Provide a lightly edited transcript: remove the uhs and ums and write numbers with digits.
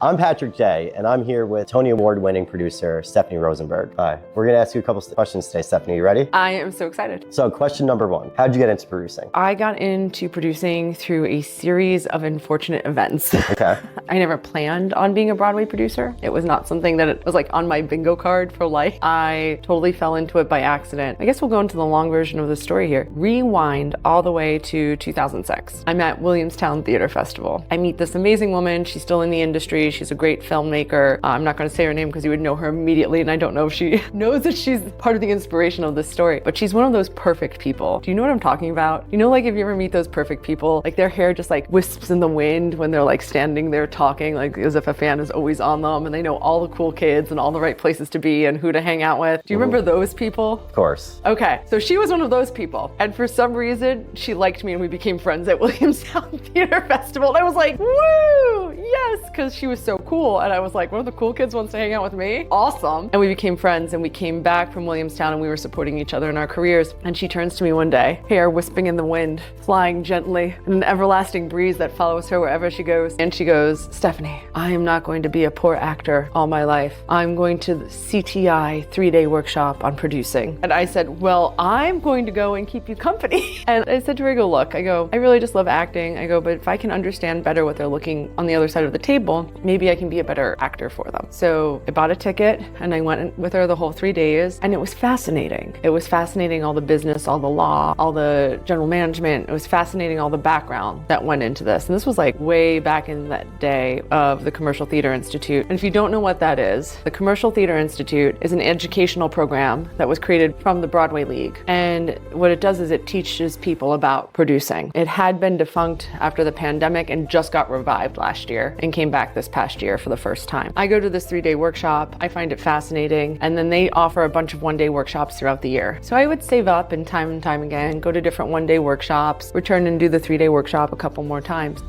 I'm Patrick J, and I'm here with Tony Award-winning producer Stephanie Rosenberg. Hi. We're going to ask you a couple questions today. Stephanie, you ready? I am so excited. So question number one, how'd you get into producing? I got into producing through a series of unfortunate events. Okay. I never planned on being a Broadway producer. It was not something that it was like on my bingo card for life. I totally fell into it by accident. I guess we'll go into the long version of the story here. Rewind all the way to 2006. I'm at Williamstown Theater Festival. I meet this amazing woman. She's still in the industry. She's a great filmmaker. I'm not going to say her name because you would know her immediately, and I don't know if she knows that she's part of the inspiration of this story, but she's one of those perfect people. Do you know what I'm talking about? You know, like if you ever meet those perfect people, like their hair just like wisps in the wind when they're like standing there talking, like as if a fan is always on them, and they know all the cool kids and all the right places to be and who to hang out with. Do you remember those people? Of course. Okay, so she was one of those people, and for some reason she liked me and we became friends at Williamstown Theater Festival, and I was like, woo, yes, because she was so cool, and I was like, one of the cool kids wants to hang out with me? Awesome. And we became friends, and we came back from Williamstown and we were supporting each other in our careers, and she turns to me one day, hair wisping in the wind, flying gently in an everlasting breeze that follows her wherever she goes, and she goes, Stephanie, I am not going to be a poor actor all my life. I'm going to the CTI 3-day workshop on producing. And I said, well, I'm going to go and keep you company. And I said to her, I go, I really just love acting. I go, but if I can understand better what they're looking on the other side of the table, maybe I can be a better actor for them. So I bought a ticket and I went with her the whole 3 days, and it was fascinating. It was fascinating, all the business, all the law, all the general management. It was fascinating, all the background that went into this. And this was like way back in that day of the Commercial Theater Institute. And if you don't know what that is, the Commercial Theater Institute is an educational program that was created from the Broadway League. And what it does is it teaches people about producing. It had been defunct after the pandemic and just got revived last year and came back this past year for the first time. I go to this 3-day workshop. I find it fascinating. And then they offer a bunch of 1-day workshops throughout the year. So I would save up and time again, go to different 1-day workshops, return and do the 3-day workshop a couple more times.